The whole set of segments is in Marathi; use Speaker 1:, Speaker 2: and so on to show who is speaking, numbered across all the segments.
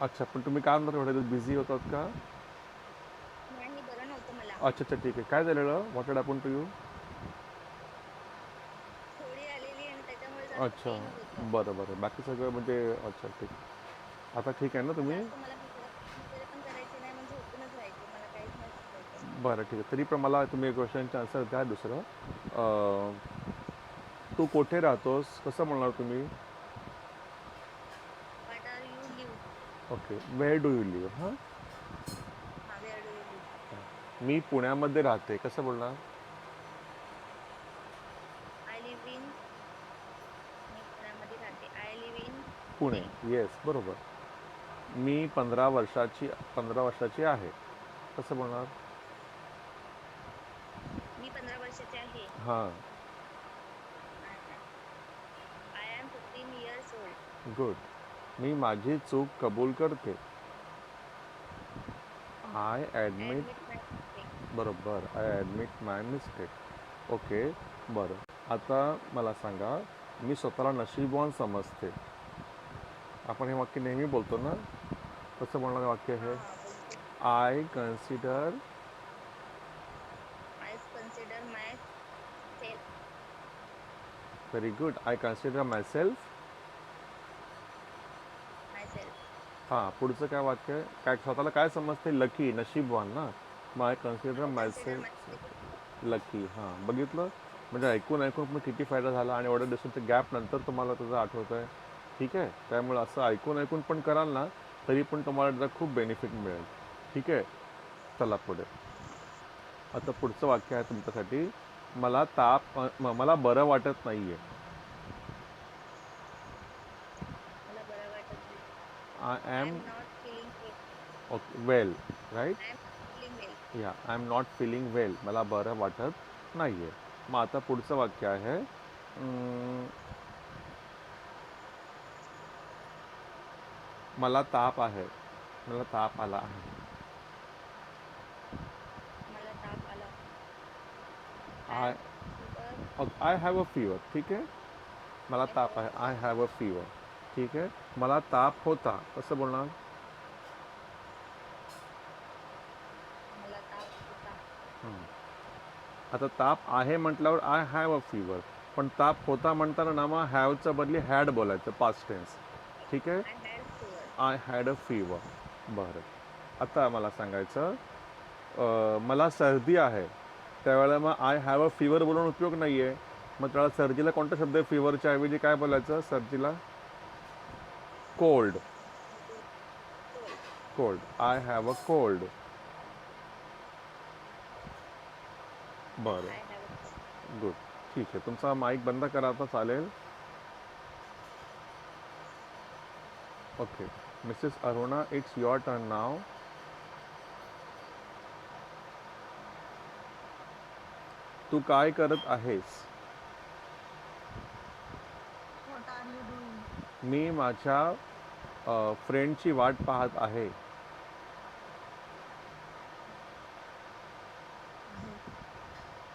Speaker 1: अच्छा, पण तुम्ही काय म्हणता एवढ्या बिझी होतात का?
Speaker 2: नाही, बरं नव्हतं मला.
Speaker 1: अच्छा, अच्छा, ठीक आहे. काय झालेलं? What had happened to you?
Speaker 2: खोडी आलेली आणि त्याच्यामुळे जास्त
Speaker 1: अच्छा,
Speaker 2: पेन होत होतं.
Speaker 1: बरं, बरं. बाकी सगळं म्हणजे अच्छा, ठीक. आता ठीक आहे ना
Speaker 2: मग
Speaker 1: तुम्ही?
Speaker 2: जास्त मला भूक वगैरे पण करायची नाही, मग झोपूनच राहायचे. मला काहीच नाही सुचवायचं.
Speaker 1: बरं, ठीक आहे. तरी पण मला तुम्ही एक क्वेश्चनचं आन्सर द्या दुसरं. तू कुठे राहतोस? कसं म्हणणार तुम्ही?
Speaker 2: What are you live?
Speaker 1: Okay. Where do you live? हां.
Speaker 2: हां, वेअर डू यू लिव्ह?
Speaker 1: मी पुण्यामध्ये राहते. कसं बोलणार?
Speaker 2: आय लिव्ह इन मी पुण्यामध्ये राहते. I live in
Speaker 1: Pune.
Speaker 2: Pune.
Speaker 1: Yes, बरोबर. मी 15 वर्षाची आहे. कसं बोलणार?
Speaker 2: मी 15 वर्षाचे आहे.
Speaker 1: हां.
Speaker 2: I I am 15 years old.
Speaker 1: Good. मी माझी चूक कबूल करते. I admit.
Speaker 2: Admit my mistake.
Speaker 1: बरोबर. I admit my mistake. Okay. बरं. आता मला सांगा, मी स्वतःला नशीबवान समजते. आपण हे वाक्य नेहमी बोलतो ना? कसं बोलणारं वाक्य
Speaker 2: हां,
Speaker 1: हे?
Speaker 2: हां, बोलतो.
Speaker 1: I consider.
Speaker 2: I consider my self
Speaker 1: very good. I consider my self.
Speaker 2: My self.
Speaker 1: हां, पुढचं काय वाक्य आहे? काय स्वतःला काय समजते? लकी, नशीबवान ना? मग I consider
Speaker 2: I
Speaker 1: my
Speaker 2: consider my
Speaker 1: self lucky. हां, बघितलं? म्हणजे ऐकून ऐकून पण किती फायदा झाला आणि एवढ्या दिवसाच्या गॅप नंतर तुम्हाला त्याचं आठवतं आहे. ठीक आहे? त्यामुळे असं ऐकून ऐकून पण कराल ना, तरी पण तुम्हाला त्याचा खूप बेनिफिट मिळेल. ठीक आहे? चला पुढे. आता पुढचं वाक्य आहे तुमच्यासाठी. मला बरं वाटत नाही आहे.
Speaker 2: मला बरं वाटत नाही.
Speaker 1: I
Speaker 2: I
Speaker 1: am
Speaker 2: am not feeling well.
Speaker 1: Okay well, right?
Speaker 2: I am feeling well.
Speaker 1: या I am not feeling well. मला बरं वाटत नाही आहे. मग आता पुढचं वाक्य आहे. मला ताप आहे. मला ताप आला आहे.
Speaker 2: मला ताप आला. I
Speaker 1: I
Speaker 2: have fever.
Speaker 1: I have a fever. ठीक आहे. मला
Speaker 2: आय हॅव
Speaker 1: ताप
Speaker 2: अ
Speaker 1: आहे. I
Speaker 2: fever.
Speaker 1: Have a fever. ठीक आहे. मला ताप होता. कसं बोलणार?
Speaker 2: मला ताप होता.
Speaker 1: आता ताप आहे म्हटल्यावर आय हॅव अ फीवर. पण ताप होता म्हणताना ना मग हॅवच्या बदली हॅड बोलायचं, पास्ट टेन्स. ठीक आहे.
Speaker 2: I had fever.
Speaker 1: I had a fever. बरं. आता मला सांगायचं, मला सर्दी आहे. त्यावेळेला मग आय हॅव अ फीवर बोलून उपयोग नाही आहे. मग त्यावेळेला सर्दीला कोणता शब्द आहे? फीवरच्या ऐवजी काय बोलायचं सर्दीला? Cold.
Speaker 2: Cold.
Speaker 1: Cold. I have a cold. बरं.
Speaker 2: I have a cold.
Speaker 1: Good. ठीक आहे. तुमचा माईक बंद करा आता चालेल. Okay. Mrs Aruna, it's your turn now. तू काय करत आहेस?
Speaker 2: What are you doing?
Speaker 1: मी माझ्या फ्रेंडची वाट पाहत आहे.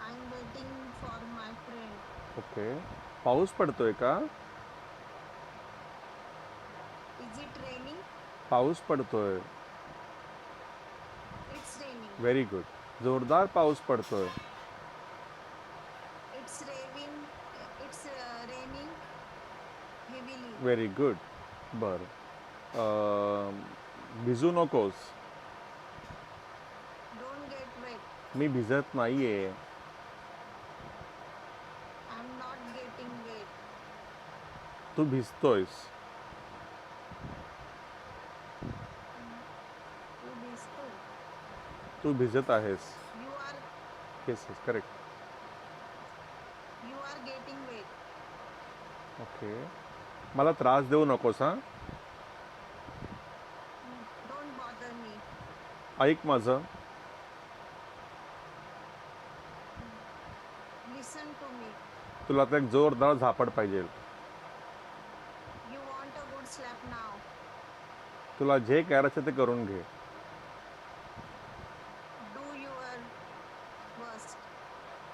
Speaker 2: I am waiting for my friend.
Speaker 1: Okay. पाऊस पडतोय का?
Speaker 2: Is it raining?
Speaker 1: पाऊस पडतोय.
Speaker 2: It's raining.
Speaker 1: Very good. जोरदार पाऊस पडतोय.
Speaker 2: It's raving. It's raining heavily.
Speaker 1: Very good. बरं. भिजू नकोस.
Speaker 2: Don't get wet.
Speaker 1: मी भिजत नाहीये.
Speaker 2: I am not getting wet.
Speaker 1: तू भिजतोयस.
Speaker 2: तू भिजतोय.
Speaker 1: तू भिजत आहेस.
Speaker 2: You are
Speaker 1: yes, yes, correct.
Speaker 2: You are getting wet.
Speaker 1: Okay. मला त्रास देऊ नकोस हां.
Speaker 2: Don't bother me.
Speaker 1: ऐक माझं.
Speaker 2: Listen to me.
Speaker 1: तुला आता एक जोरदार झापड पाहिजे.
Speaker 2: You want a good slap now.
Speaker 1: तुला जे करायचं ते करून घे.
Speaker 2: Do your worst.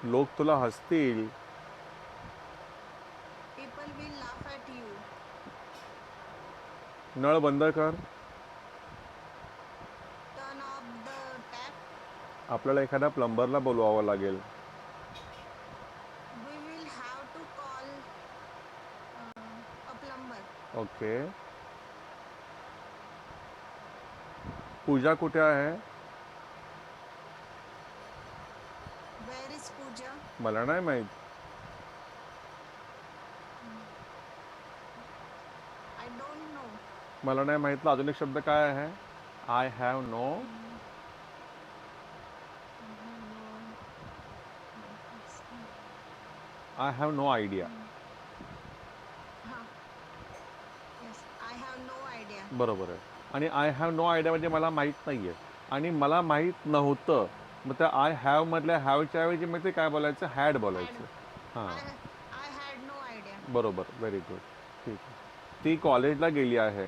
Speaker 1: लोक तुला हसतील.
Speaker 2: People will laugh at you.
Speaker 1: नळ बंद कर. आपल्याला एखाद्या प्लंबरला बोलवावं लागेल.
Speaker 3: We will have to call a plumber.
Speaker 1: Okay. Pooja कुठे आहे?
Speaker 3: Where is Pooja?
Speaker 1: मला नाही माहीत.
Speaker 3: I don't know.
Speaker 1: मला नाही माहीतला अजून एक शब्द काय आहे? I have no. I have no idea.
Speaker 3: Yes, I have no idea.
Speaker 1: बरोबर आहे. आणि आय हॅव नो आयडिया म्हणजे मला माहीत नाही आहे आणि मला माहीत नव्हतं. मग त्या आय हॅव मधल्या हॅवच्या ऐवजी मग ते काय बोलायचं? हॅड बोलायचं. हां,
Speaker 3: I had no idea.
Speaker 1: बरोबर. Very good. ठीक आहे. ती कॉलेजला गेली आहे.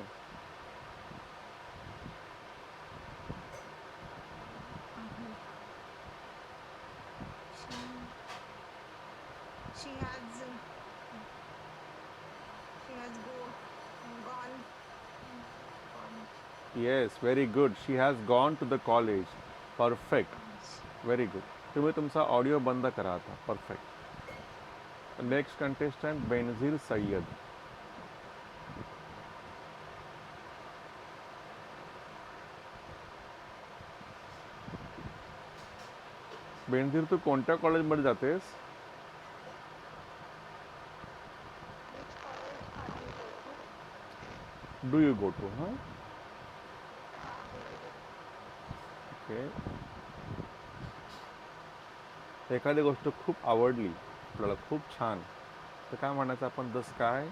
Speaker 3: She has gone.
Speaker 1: Yes, very good. She has gone to the college. Perfect. Very good. तुम्ही तुमचा ऑडिओ बंद करा आता. Perfect. Next contestant Benazir Sayyed. Benazir, तू कोणत्या कॉलेजमध्ये जातेस? Do you go to? हां, ओके. एखादी गोष्ट खूप आवडली आपल्याला, खूप छान, तर काय म्हणायचं आपण? The sky.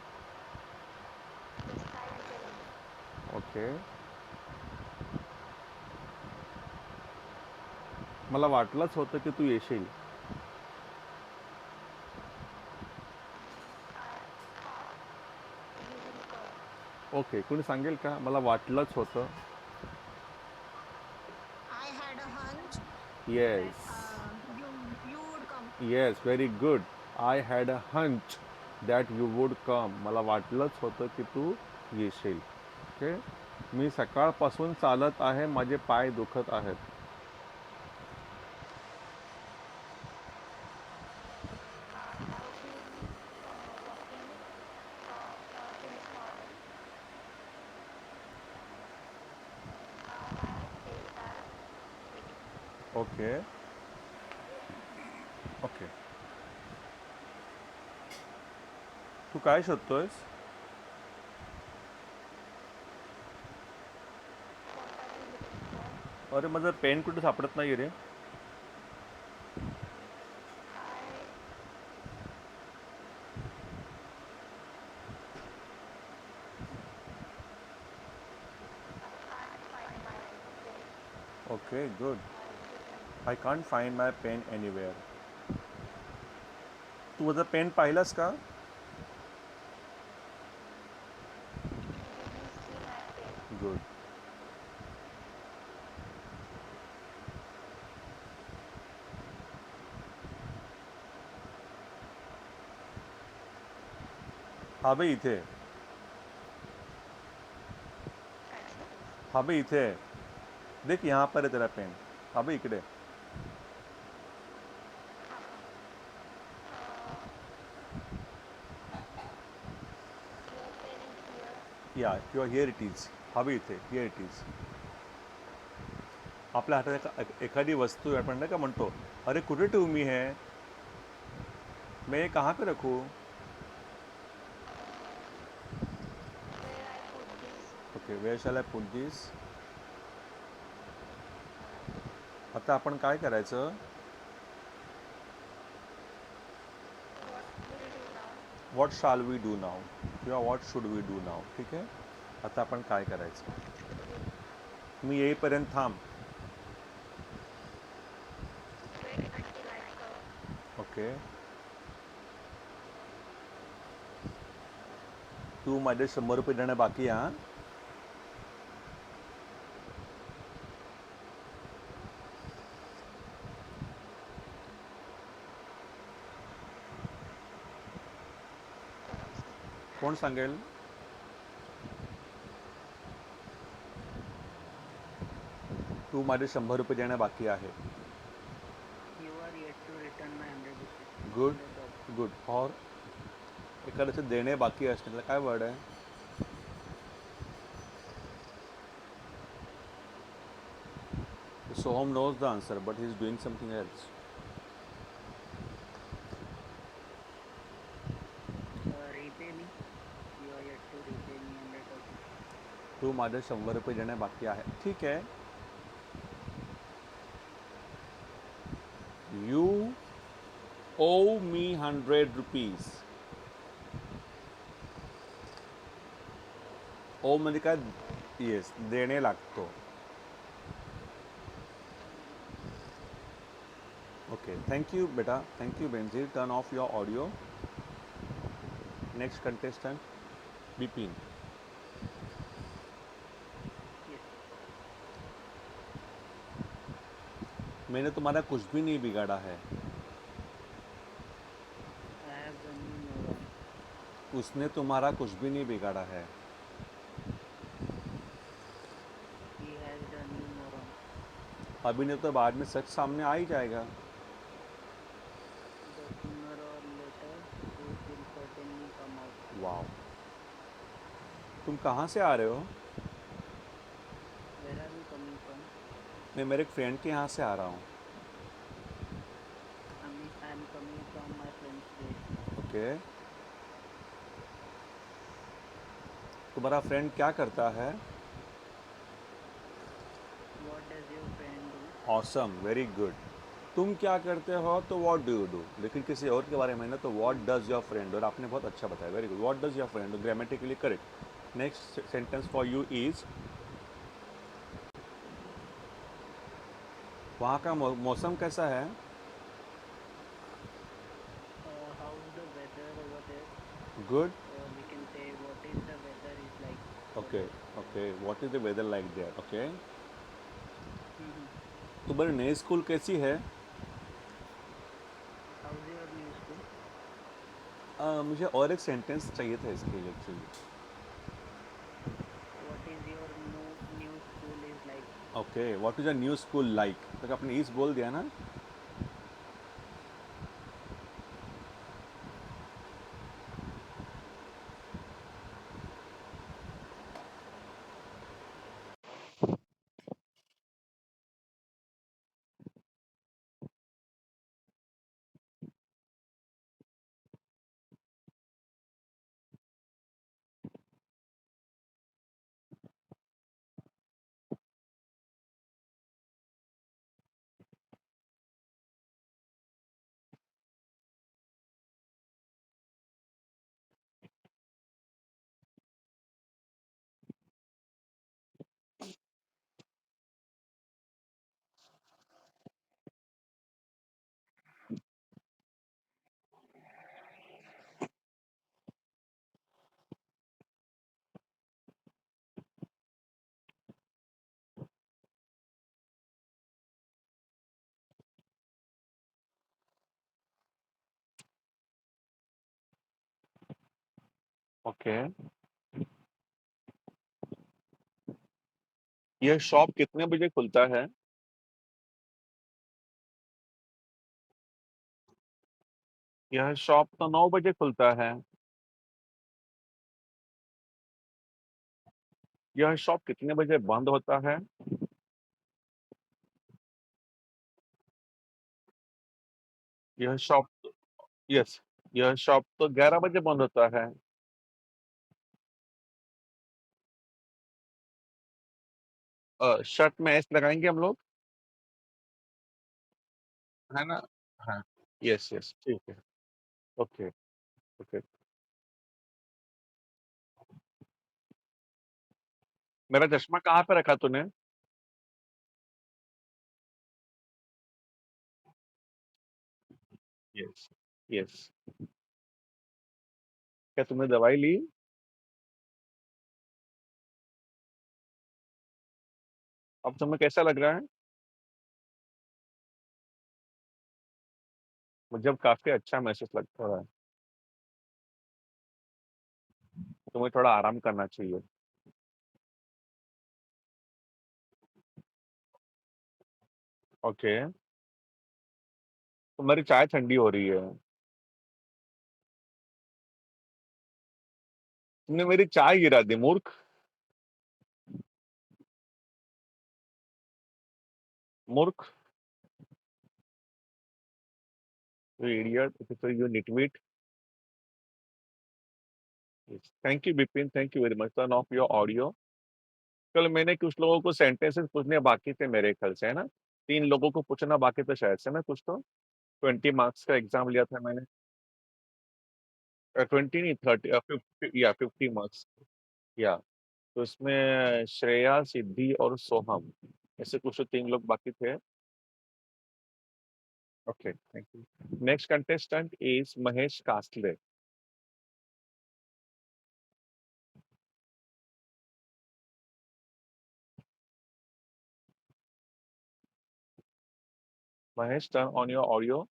Speaker 1: ओके. मला वाटलंच होतं की तू येशील. ओके. कुणी सांगेल का? मला वाटलंच होतं.
Speaker 3: I had a hunch.
Speaker 1: Yes,
Speaker 3: You would come.
Speaker 1: Yes, very good. I had a hunch that you would come. मला वाटलंच होतं की तू येशील. ओके. मी सकाळपासून चालत आहे, माझे पाय दुखत आहेत. ओके. ओके. तू काय शोधतोयस? अरे, माझं पेन कुठे सापडत नाही रे. Okay, good. I can't find my pen anywhere. तू माझं पेन पाहिलंस का? गुड. हा बे इथे. हा बे इथे. देख, यहाँ पर है तेरा पेन. हा बे इकडे. या किंवा हिअर इट इज. हा बे इथे. Here it is. आपल्या हातात एखादी वस्तू आहे, आपण नाही का म्हणतो, अरे कुठे ठेवू मी हे? मैं ये कहाँ पे रखूँ? Okay. Where shall I put this? आता आपण काय करायचं? व्हॉट शाल वी डू नाव किंवा व्हॉट शुड वी डू नाव. ठीक आहे. आता आपण काय करायचं? मी येईपर्यंत थांब. ओके. तू माझे 100 रुपये देणं बाकी आहे. हां, कोण सांगेल? तू माझे 100 रुपये देणं बाकी आहे.
Speaker 4: Good good. और एखाद्याचे देणे बाकी असणे काय वर्ड आहे? Soham knows the answer, but he's doing something else.
Speaker 5: repay me. You are yet to repay me 100,000.
Speaker 4: तू माझे 100 रुपये देणे बाकी आहे. ठीक आहे. You owe me 100 rupees. ओ म्हणजे काय? येस, देणे लागतो. ओके, थैंक यू बेटा. Thank you Benazir. Turn off your audio. Next contestant Bipin.
Speaker 5: Yes,
Speaker 4: मैंने तुम्हारा कुछ भी नहीं बिगाड़ा है.
Speaker 5: I have done you no wrong.
Speaker 4: उसने तुम्हारा कुछ भी नहीं बिगाड़ा है.
Speaker 5: He has done you no wrong.
Speaker 4: अभी नहीं तो बाद में सच सामने आ ही जाएगा.
Speaker 5: The sooner or later, truth will certainly come out.
Speaker 4: Wow. तुम कहाँ से आ रहे हो?
Speaker 5: Where are you coming from?
Speaker 4: मैं मेरे एक फ्रेंड के यहाँ से आ रहा हूँ.
Speaker 5: I am coming from my friend's place.
Speaker 4: Okay. तुम्हारा फ्रेंड क्या करता है?
Speaker 5: What does your friend do?
Speaker 4: Awesome, very good. तुम क्या करते हो तो व्हाट डू यू डू. लेकिन किसी और के बारे में ना तो व्हाट डज योर फ्रेंड. और आपने बहुत अच्छा बताया. Very good. What does your friend. Grammatically correct. Next sentence for you is. वहाँ का मौसम कैसा है?
Speaker 5: How's the weather over there?
Speaker 4: Good.
Speaker 5: We can say what is the weather is like.
Speaker 4: Okay okay. What is the weather like there. Okay.
Speaker 5: Mhm.
Speaker 4: तुम्हारी नई स्कूल कैसी है?
Speaker 5: How's your new school?
Speaker 4: मुझे और एक सेंटेंस चाहिए था इसके लिए actually.
Speaker 5: What is your new school is like?
Speaker 4: Okay. What is a new school like. तक आपने इज बोल दिया ना. ओके. यह शॉप कितने बजे खुलता है? यह शॉप तो 9 बजे खुलता है. यह शॉप कितने बजे बंद होता है? यह शॉप. यस. यह शॉप तो 11 बजे बंद होता है. शर्ट में एस लगाएंगे हम लोग. है ना. हाँ. यस यस ठीक है. Okay okay. मेरा चश्मा कहाँ पे रखा तूने? Yes yes. क्या तुमने दवाई ली? अब तुम्हें कैसा लग रहा है? मुझे अब काफी अच्छा महसूस लगता है. तुम्हें थोड़ा आराम करना चाहिए. ओके. तुम्हारी चाय ठंडी हो रही है.
Speaker 1: तुमने मेरी चाय गिरा दी मूर्ख, मूर्ख, you idiot, you nitwit. Thank you Bipin, thank you very much. Turn off your audio. कल मैंने कुछ लोगों को सेंटेंसेस पूछने बाकी थे मेरे ख्याल से, है ना? 3 लोगों को पूछना बाकी था शायद से ना, कुछ तो। 20 मार्क्स का एग्जाम लिया था मैंने। 20 नहीं, 30, 50, या 50 मार्क्स। या तो इसमें श्रेया, सिद्धि और सोहम, ऐसे कुछ तो 3 लोग बाकी थे। Okay, thank you. Next contestant is Mahesh Kasle. Mahesh, turn on your audio.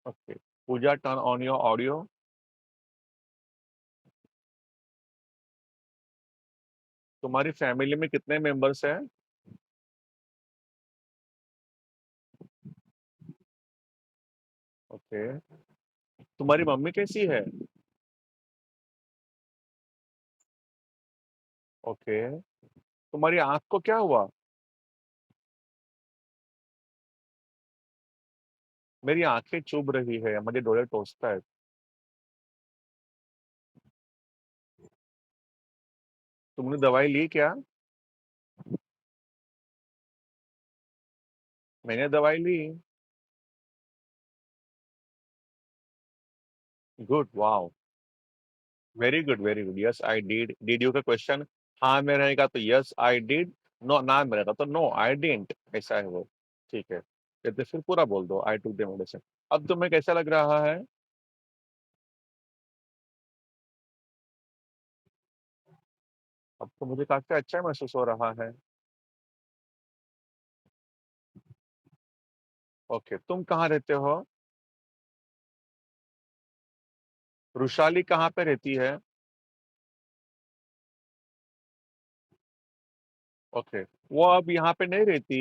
Speaker 1: Okay, Pooja, turn on your audio. तुम्हारी फैमिली में कितने मेंबर्स हैं? ओके, तुम्हारी मम्मी कैसी है? ओके, तुम्हारी आंख को क्या हुआ? मेरी आंखें चुभ रही है, मुझे डोले टोसता है। तुमने दवाई ली क्या? मैंने दवाई ली। Good, wow, very good, very good. Yes I did. Did you का क्वेश्चन हाँ में रहेगा तो यस आई डिड, नो ना में रहेगा तो नो आई डिडंट, ऐसा है वो। ठीक है, कहते फिर पूरा बोल दो, आई टुक द मेडिसिन। अब तुम्हें कैसा लग रहा है? अब तो मुझे काफी अच्छा महसूस हो रहा है। ओके, तुम कहाँ रहते हो? रुशाली कहाँ पे रहती है? ओके, वो अब यहाँ पे नहीं रहती।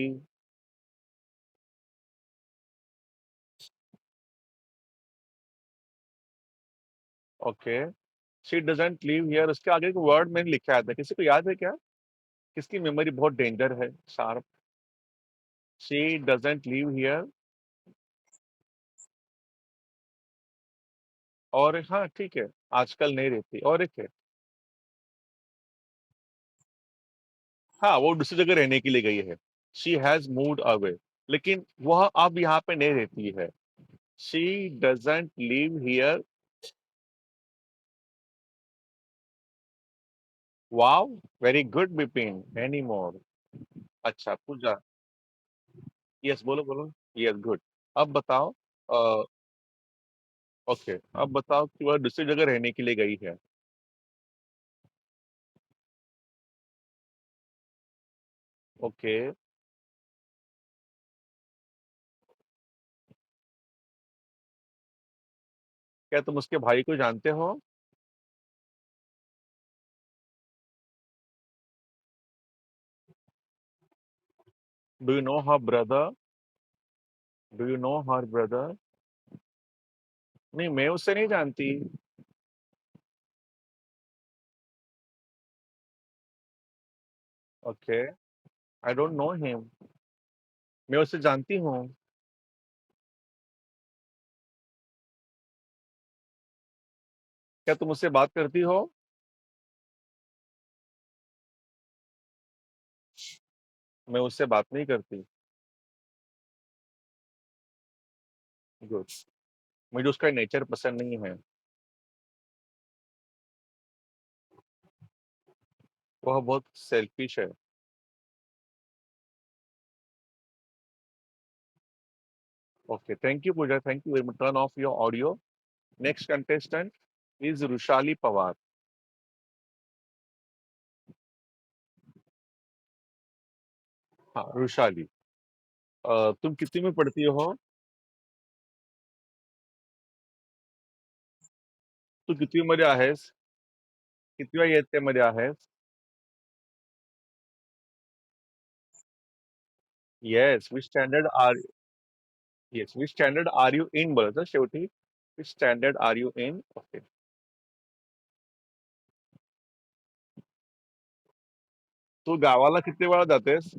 Speaker 1: Okay, she doesn't live here, उसके आगे एक वर्ड मैंने लिखा था, किसी को याद है क्या? किसकी मेमोरी बहुत डेंजर है, sharp? She doesn't live here. और हाँ ठीक है, आजकल नहीं रहती, और एक है। हाँ, वो दूसरी जगह रहने के लिए गई है। शी हैज मूव्ड अवे, लेकिन वह अब यहाँ पे नहीं रहती है। She doesn't live here. Wow, very good Bipin, any more. अच्छा पूजा। यस, बोलो बोलो। Yes, good. अब बताओ। ओके, अब बताओ कि वह दूसरी जगह रहने के लिए गई है। ओके, क्या तुम उसके भाई को जानते हो? Do you know her brother? Do you know her brother? नहीं, मैं उससे नहीं जानती। Okay, I don't know him. मैं उसे जानती हूँ। क्या तुम उससे बात करती हो? मैं उससे बात नहीं करती। गुड, मुझे उसका नेचर पसंद नहीं है। वह बहुत सेल्फिश है। Okay, thank you Pooja, thank you very much. Turn off your audio. Next contestant is Rushali Pawar. हाँ, रुशाली, तुम कितनी में पढ़ती हो? तू कितवी मध्ये आहेस? कितव्या इयत्तेमध्ये आहेस? Yes, which standard are yes, which standard are you in बोलायचं शेवटी. Which standard are you in? Okay. तू गावाला किती वेळा जातेस?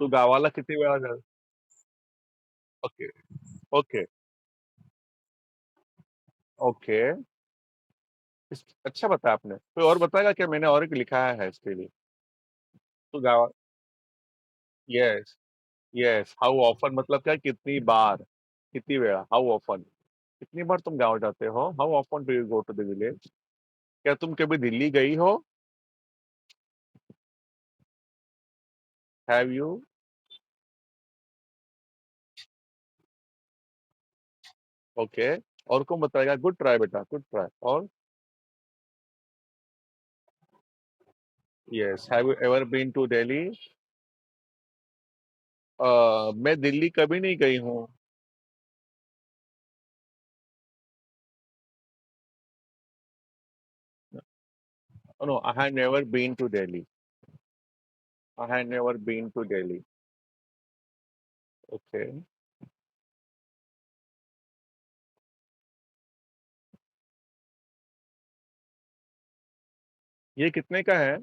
Speaker 1: तू गावाला किती वेळा जा ओके, ओके, ओके. अच्छा बताया आपने. कोई और बताएगा क्या? मैंने और एक लिखा है इसके लिए. तू गावा येस, येस. हाउ ऑफन मतलब क्या? कितनी बार? किती वेळा? How often? कितनी बार तुम गाँव जाते हो? How often do you go to the village? क्या तुम कभी दिल्ली गई हो? Have you? ओके. और कौन बताएगा? गुड ट्राई बेटा, गुड ट्राई. और yes, have you ever been to Delhi? मैं दिल्ली कभी नहीं गई हूँ. No, I have never been to Delhi. I have never been to Delhi. Okay. ये कितने का है?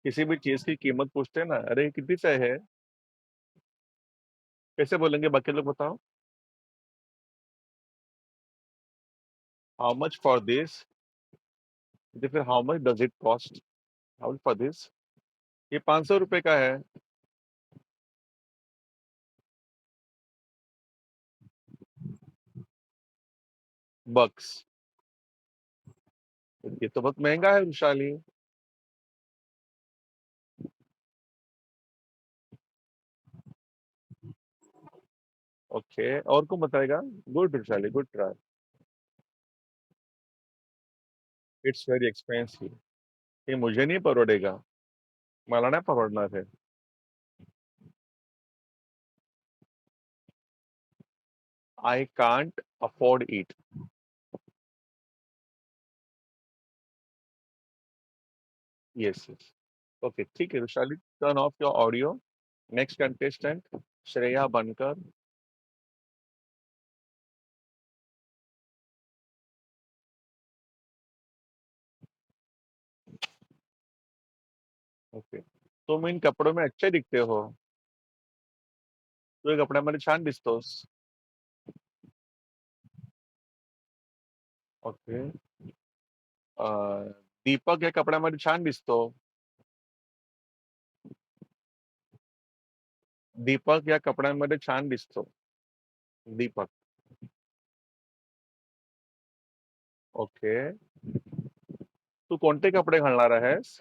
Speaker 1: किसी भी चीज की कीमत पूछते हैं ना, अरे ये कितनी सही है? कैसे बोलेंगे बाकी लोग? बताओ. How much for this? फिर how much does it cost? How much for this? ये 500 रुपए का है. बक्स. ये तो बहुत महंगा है विशाली. ओके. और कौन बताएगा? Good Vishali, good try. It's very expensive. ये मुझे नहीं परवडेगा. मला नाही परवडणार है. I can't afford it. Yes, yes. Okay, ठीक है Vishali. Turn off your audio. Next contestant Shreya Bankar. Okay. तुम इन कपड़ों में अच्छे दिखते हो. तू या कपड्यामध्ये छान दिसतोस. ओके. दीपक या कपड्यामध्ये छान दिसतो. दीपक या कपड्यांमध्ये छान दिसतो. दीपक. ओके. तू कोणते कपडे घालणार आहेस?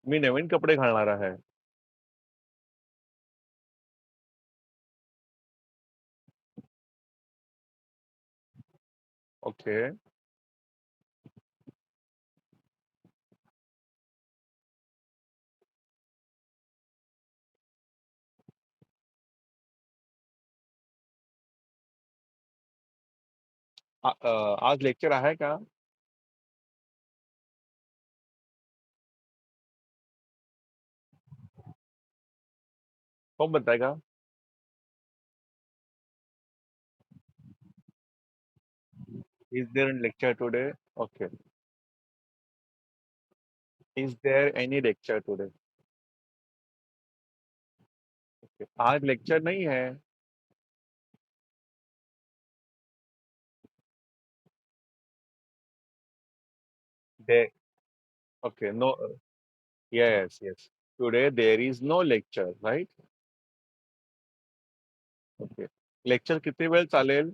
Speaker 1: मी नवीन कपडे घालणार आहे. ओके. आज लेक्चर आहे का? कौन बताएगा? Is there any lecture today? Okay. Is there any lecture today? Okay. आज लेक्चर नहीं है. There. Okay. No. Yes, yes. Today there is no lecture, right? Okay. Lecture किती वेळ चालेल?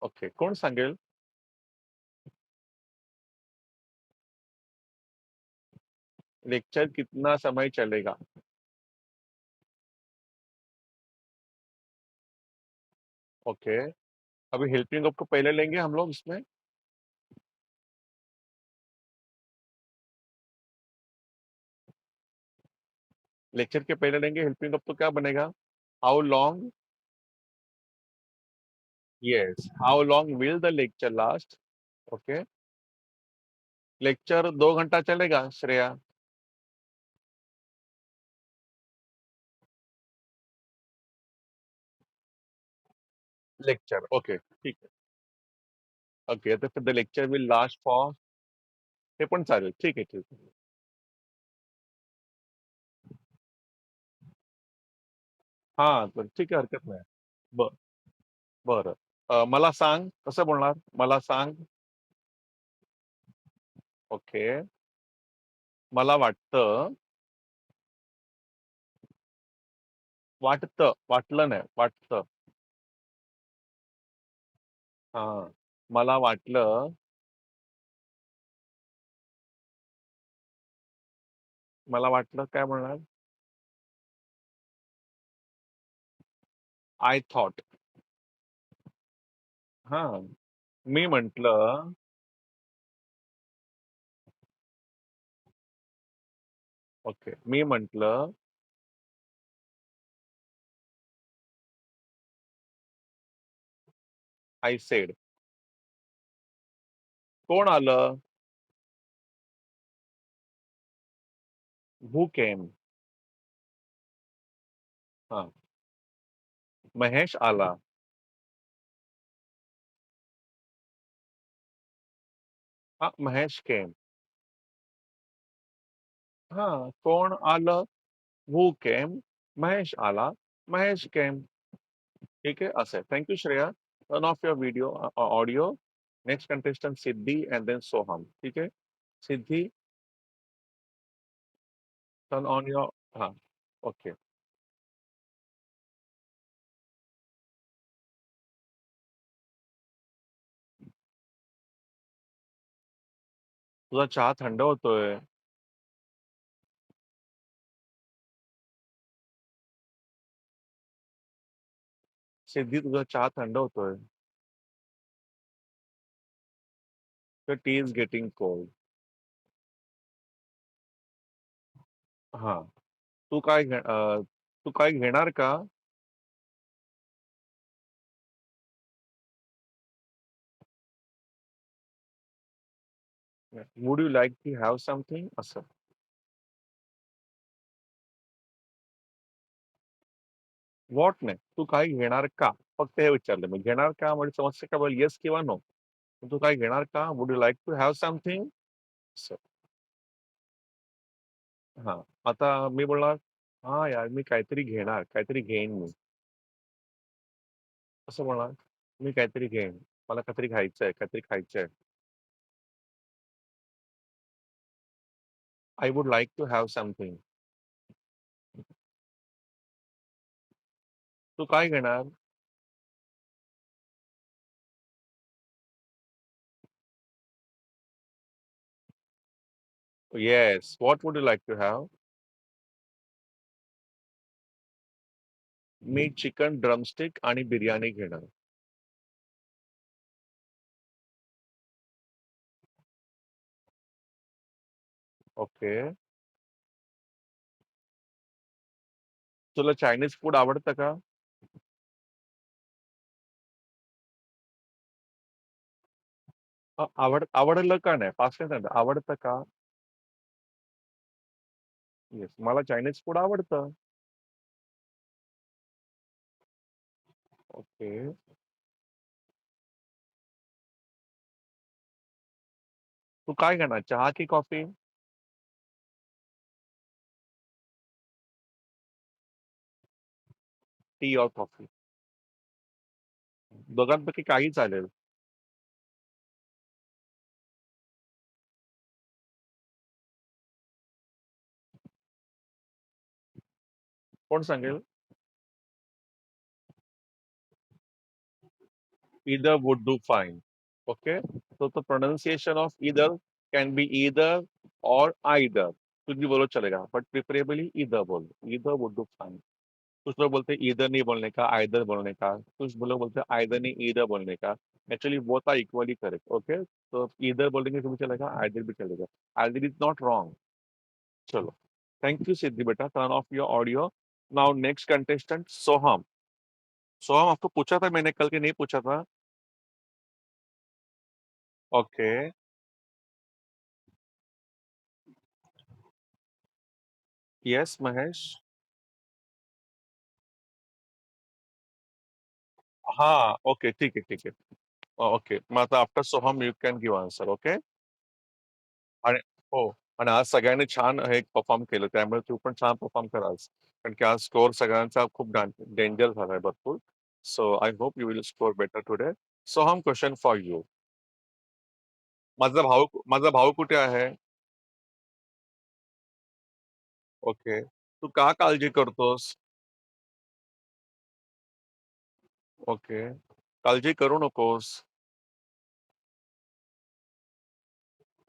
Speaker 1: ओके. कोण सांगेल? लेक्चर कितना समय चलेगा? ओके, अभी हेल्पिंग वर्ब को पहले लेंगे हम लोग इसमें। लेक्चर के पहले लेंगे हेल्पिंग वर्ब, तो क्या बनेगा? How long, yes, how long will the lecture last. Okay, lecture 2 घंटा चलेगा श्रेया? लेक्चर, ओके ठीक आहे. ओके, तर the lecture will last for, हे पण चालेल, ठीक आहे ठीक आहे. हा, तर ठीक आहे, हरकत नाही. बर बरं. मला सांग कसं बोलणार, मला सांग. ओके, मला वाटतं, वाटतं, वाटलं नाही, वाटतं. हा, मला वाटलं, मला वाटलं काय म्हणणार? I thought. हा, मी म्हंटल, ओके, मी म्हंटल, आय सेड. कोण आलं? हू केम? हा, महेश आला. हा, महेश केम. हा, कोण आलं? हू केम? महेश आला, महेश केम. ठीक आहे, असं आहे. Thank you Shreya. Turn off your video audio. Next contestant Siddhi and then Soham. ठीक आहे, सिद्धी, टर्न ऑन युअर, हा, ओके. तुझा चहा थंड होतोय. सिद्धी, तुझा चहा थंड होतोय. The tea is getting cold. हा, तू काय घेणार का? Would you like to have something, असं. व्हॉट नाही, तू काय घेणार का, फक्त हे विचारलं मी. घेणार का म्हणजे समजते का, बोल येस किंवा नो. तू काय घेणार का, would you like to have something, असं. हा, आता मी बोलणार, हा यार मी काहीतरी घेणार, काहीतरी घेईन मी, असं बोलणार. मी काहीतरी घेईन, मला काहीतरी घ्यायचंय, काहीतरी खायचंय. I would like to have something. तू काय घेणार? Yes, what would you like to have? मी चिकन ड्रमस्टिक आणि बिर्याणी घेणार. ओके, तुला चायनीज फूड आवडतं का? आवडलं का नाही, पाच नाही, आवडतं का? येस, मला चायनीज फूड आवडतं. ओके, तू काय घेणार, चहा की कॉफी? टी और कॉफी, दोघांपैकी काही चालेल. कोण सांगेल? Either would do fine. Okay, so the pronunciation of either can be either or either. कुछ भी बोलो चलेगा, but preferably either बोलो. Either would do fine. कुछ लोग बोलते हैं ईदर नहीं बोलने का, आइदर बोलने का, कुछ लोग बोलते हैं आइदर नहीं ईदर बोलने का। Actually both are equally correct. Okay, तो ईदर बोलेंगे तो भी चलेगा, आइदर भी चलेगा। Either is not wrong. चलो, थैंक यू सिद्धि बेटा, turn off your audio. Now next contestant Soham. Soham, आपको पूछा था मैंने कल, के नहीं पूछा था? ओके। यस महेश। हाँ, ओके, ठीक आहे, ठीक आहे. ओके, मग आता after Soham you can give answer. Okay. आणि हो, आणि आज सगळ्यांनी छान हे परफॉर्म केलं, त्यामुळे तू पण छान परफॉर्म कर आज. कारण की आज स्कोर सगळ्यांचा खूप डेंजर झालाय भरपूर. So I hope you will score better today. Soham, question for you. माझा भाऊ कुठे आहे? ओके. तू का काळजी करतोस? ओके. काळजी करू नकोस.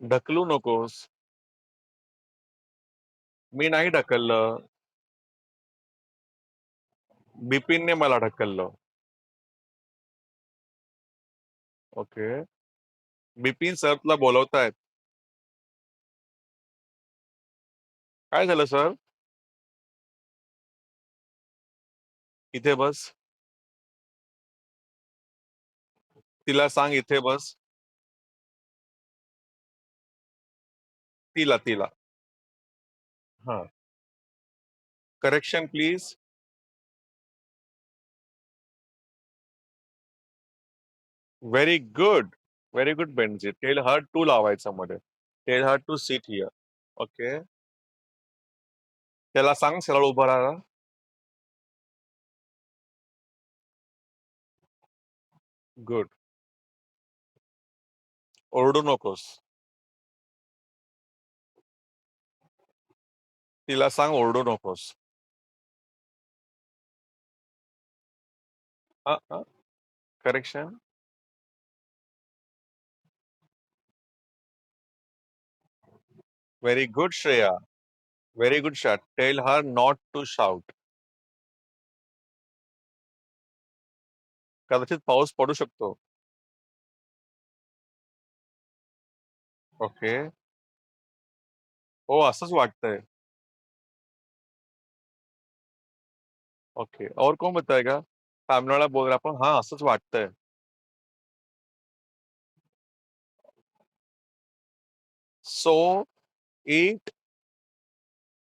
Speaker 1: ढकलू नकोस. मी नाही ढकललं. बिपिनने मला ढकललं. ओके. बिपिन सर तुला बोलवतायत. काय झालं सर? इथे बस. तिला सांग इथे बस. तिला. हा. Correction please. Very good. Very good बेनजी. टेल हर टू लावायचं मध्ये. Tell her to sit here. Okay. त्याला सांग सरळ उभं राहा. गुड. ओरडू नकोस. तिला सांग ओरडू नकोस. Correction. Very good Shreya. Very good shot. Tell her not to shout. कदाचित पाऊस पडू शकतो. ओके. हो, असंच वाटतंय. ओके, और कोण बताएगा? सामने वाला बोल रहा पण हाँ असंच वाटतंय. So it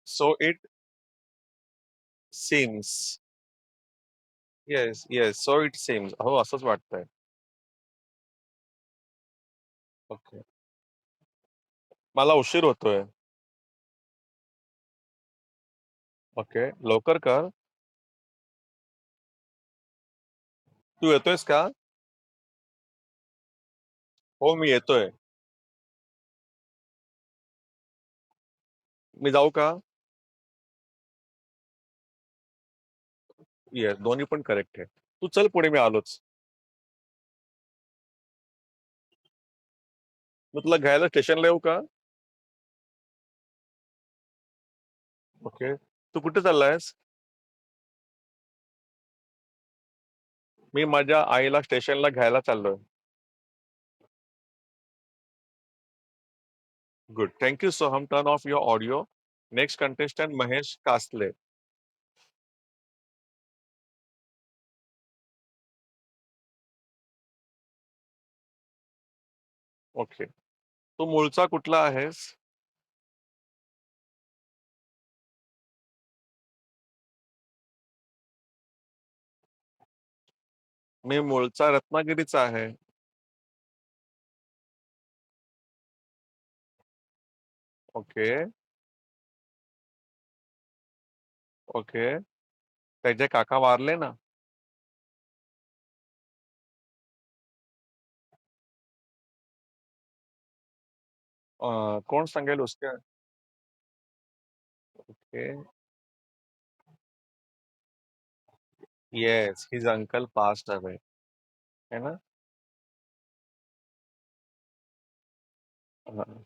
Speaker 1: so it seems. Yes yes, so it seems. हो, असंच वाटतंय. ओके. मला उशीर होतोय. ओके, लवकर कर. तू येतोयस का? हो, मी येतोय. मी जाऊ का? येस, दोन्ही पण करेक्ट आहे. तू चल पुढे, मी आलोच. मी तुला घ्यायला स्टेशनला येऊ का? ओके. तू कुठे चाललायस? मी माझ्या आईला स्टेशनला घ्यायला चाललोय. Good. Thank you Soham. Turn off your audio. Next contestant Mahesh Kasle. Okay. तू मूळचा कुठला आहेस? मी मूळचा रत्नागिरीचा आहे. ओके. ओके. त्याचे काका वारले ना? कौन सांगेल उसके? Okay. Yes, his uncle passed away. है ना?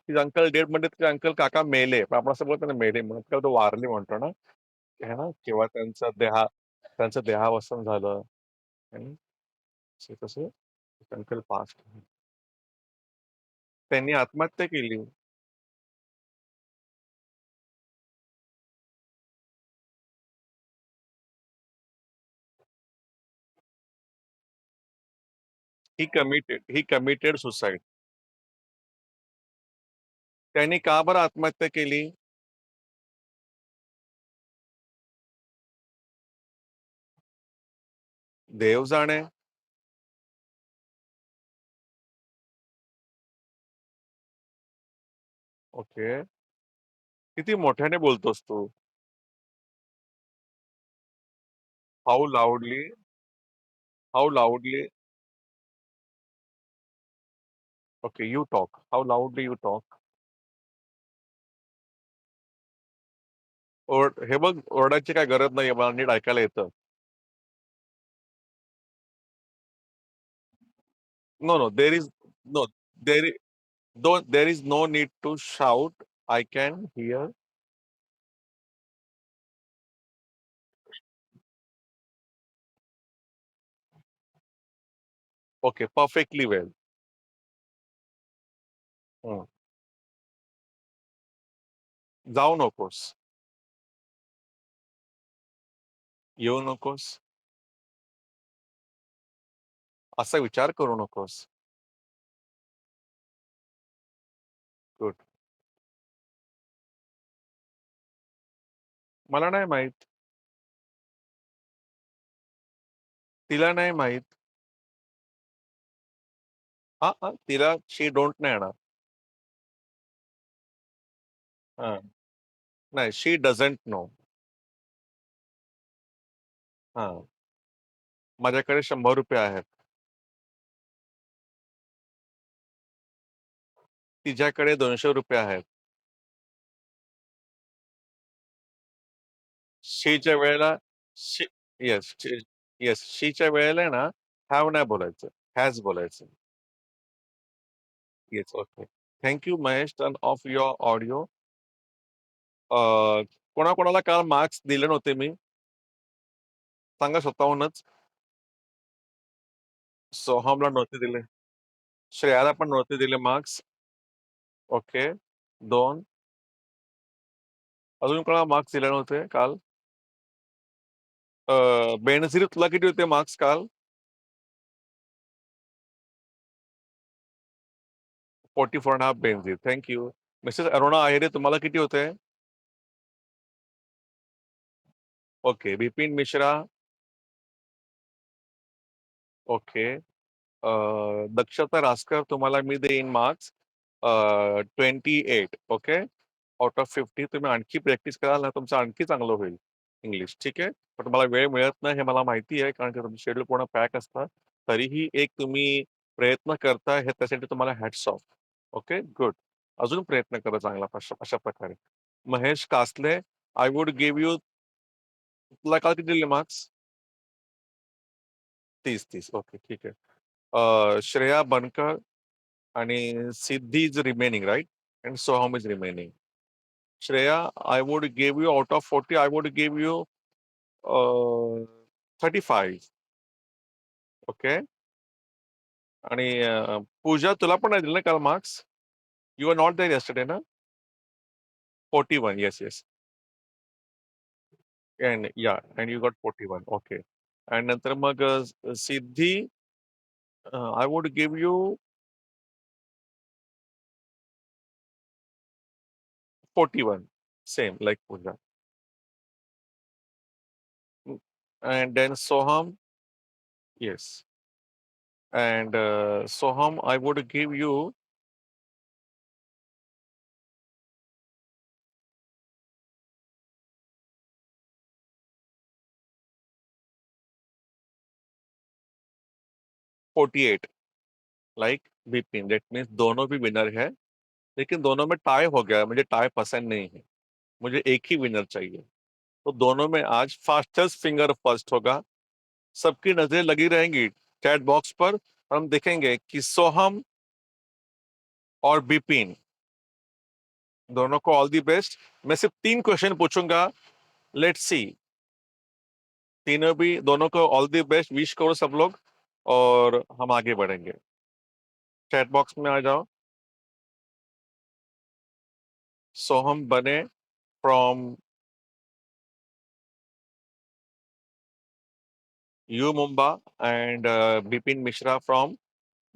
Speaker 1: हिज अंकल डेड म्हणजे ते अंकल काका मेले. पण आपण असं बोलतो ना मेले म्हणून, किंवा तो वारले म्हणतो ना. है ना? किंवा त्यांचा देहा त्यांचं देहावसन झालं आणि तसं अंकल पास्ट. त्यांनी आत्महत्या केली. ही कमिटेड सुसाईड. त्यांनी का बरं आत्महत्या केली? देव जाणे. ओके. किती मोठ्याने बोलतोस तू? How loudly? How loudly? Okay, you talk. How loudly you talk? हे बघ, ओरडायची काय गरज नाहीये, मला नीट ऐकायला येतं. No, no, no, there there is no need to shout. I can hear. Okay, perfectly well. जाऊ नकोस. येऊ नकोस. असा विचार करू नकोस. गुड. मला नाही माहित. तिला नाही माहित. हा, तिला शी डोंट नाही येणार. हा. नाही, शी डझंट नो. हा. माझ्याकडे ₹100 आहेत. तिच्याकडे ₹200 आहेत. शीच्या वेळेला येस, येस, शीच्या वेळेला ना हॅव नाही बोलायचं, हॅज बोलायचं. Yes, okay. Thank you Mahesh. Turn off your audio. कोणाकोणाला काल मार्क्स दिले नव्हते मी? सांगा स्वतःहूनच. सोहमला नव्हते दिले. श्रेयाला पण नव्हते दिले मार्क्स. ओके. 2. अजून कोणाला मार्क्स दिले नव्हते काल? बेनझीर, तुला किती होते मार्क्स काल? 44.5 Benazir. Thank you. Mrs Aruna Ahere, तुम्हाला किती होते? ओके. बिपिन मिश्रा. ओके. दक्षता रासकर, तुम्हाला मी देईन मार्क्स 28. ओके. Out of 50. तुम्ही आणखी प्रॅक्टिस कराल ना, तुमचं आणखी चांगलं होईल इंग्लिश. ठीक आहे. पण तुम्हाला वेळ मिळत नाही हे मला माहिती आहे, कारण की तुमचं शेड्यूल पूर्ण पॅक असतं. तरीही एक तुम्ही प्रयत्न करताय, हे त्यासाठी तुम्हाला हॅट्स ऑफ. Okay, good. अजून प्रयत्न करा चांगला अशा प्रकारे. महेश कासले, आय वुड गिव्ह यू. तुला काल किती दिले मार्क्स? 30. ओके, ठीक आहे. श्रेया बनकर आणि Siddhi is remaining, right? And Soham is remaining. Shreya, I would give you out of 40, I would give you 35. Okay. आणि पूजा, तुला पण नाही दिलं ना काल marks? You are not there yesterday ना? 41. Yes, yes. And you got 41. Okay. आणि नंतर मग Siddhi, I would give you 41. Same like Pooja. And then Soham, yes. And Soham, I would give you 48. Like Bipin. That means दोनों भी विनर है, लेकिन दोनों में टाई हो गया. मुझे टाई पसंद नहीं है, मुझे एक ही विनर चाहिए. तो दोनों में आज फास्टेस्ट फिंगर फर्स्ट होगा. सबकी नजरें लगी रहेंगी चैट बॉक्स पर. हम देखेंगे कि सोहम और बिपिन दोनों को ऑल दी बेस्ट. मैं सिर्फ 3 क्वेश्चन पूछूंगा. Let's see. तीनों भी, दोनों को ऑल द बेस्ट विश करो सब लोग, और हम आगे बढ़ेंगे। चैट बॉक्स में आ जाओ। Soham Bane from U Mumba and Bipin Mishra from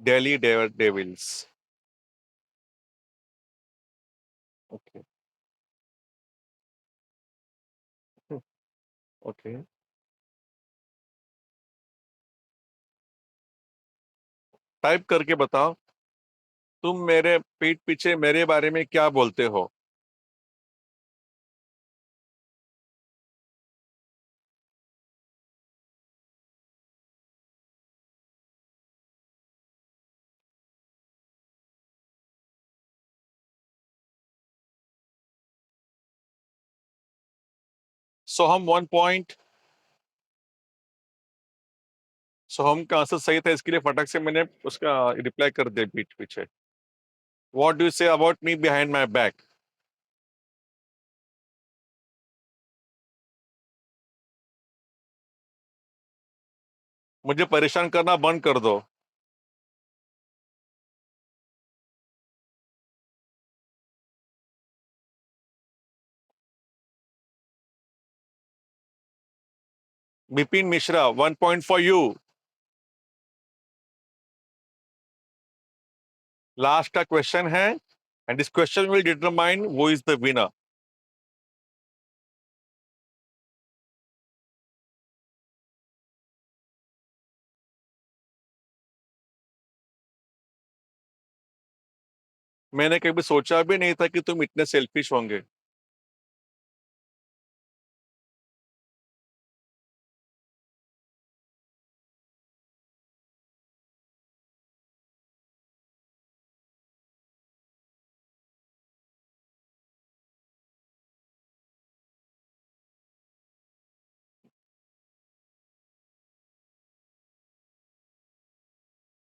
Speaker 1: Delhi devils. Okay okay, type करके बताओ तुम मेरे पीठ पीछे मेरे बारे में क्या बोलते हो। सोहम 1 पॉइंट। सोहम का आंसर सही था, इसके लिए फटक से मैंने उसका रिप्लाई कर दिया पीठ पीछे। What do you say about me behind my back. मुझे परेशान करना बंद कर दो। Bipin Mishra 1 point for you. Last का क्वेश्चन है, and this question will determine who is the winner. मैंने कभी सोचा भी नहीं था कि तुम इतने सेल्फिश होंगे।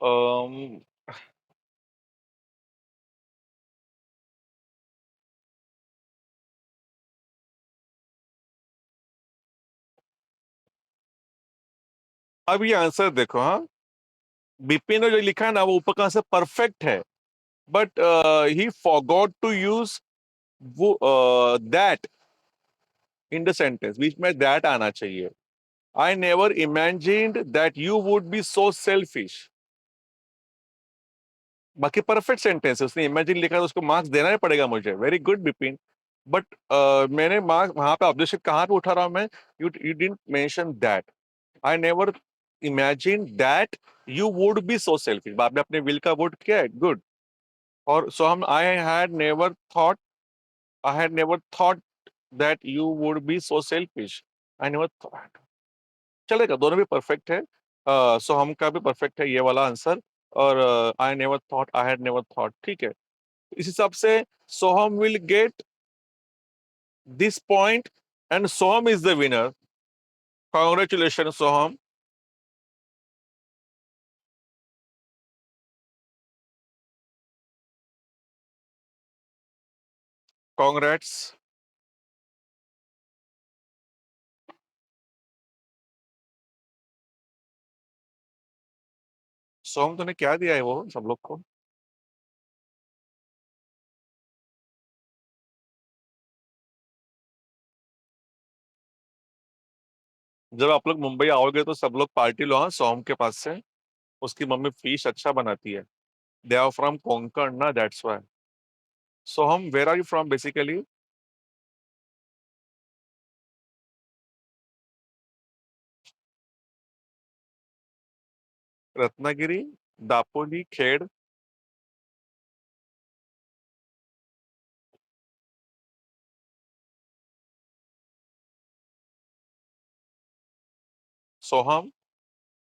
Speaker 1: अम, अब ये आंसर देखो। हाँ, बिपिन ने जो लिखा है ना, वो ऊपर का आंसर परफेक्ट है, but he forgot to use वो दैट इन द सेंटेंस। बीच में दैट आना चाहिए। I never imagined that you would be so selfish. बाकी परफेक्ट सेंटेंस है, उसने इमेजिन लिखा है तो उसको मार्क्स देना ही पड़ेगा मुझे। Very good Bipin. बट मैंने मार्क्स वहां पे ऑब्जेक्शन कहाँ पे उठा रहा हूं मैं। You you didn't mention that. I never imagine that you would be so selfish. आपने अपने विल का वुड किया है, गुड। और सो हम I had never thought that you would be so selfish. I never thought. चलेगा, दोनों भी परफेक्ट है। सो हम का भी परफेक्ट है ये वाला आंसर। और I never thought, I had never thought, ठीक है। इस हिसाब से Soham will get this point, and Soham is the winner. Congratulation Soham. Congrats. Soham तूने क्या दिया है वो सब लोग को। जब आप लोग मुंबई आओगे तो सब लोग पार्टी लो, हाँ, सोहम के पास से। उसकी मम्मी फिश अच्छा बनाती है। दे आर फ्रॉम कोंकण ना, that's why. Soham, where are you from basically. Ratnagiri, Dapoli, Khed. Soham,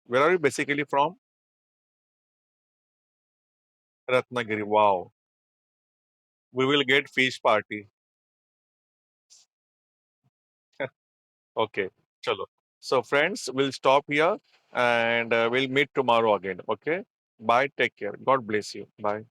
Speaker 1: where are you basically from. Ratnagiri, wow. We will get fish party. Okay, chalo. So, friends, we'll stop here, and we'll meet tomorrow again. Okay, bye. Take care. God bless you. Bye.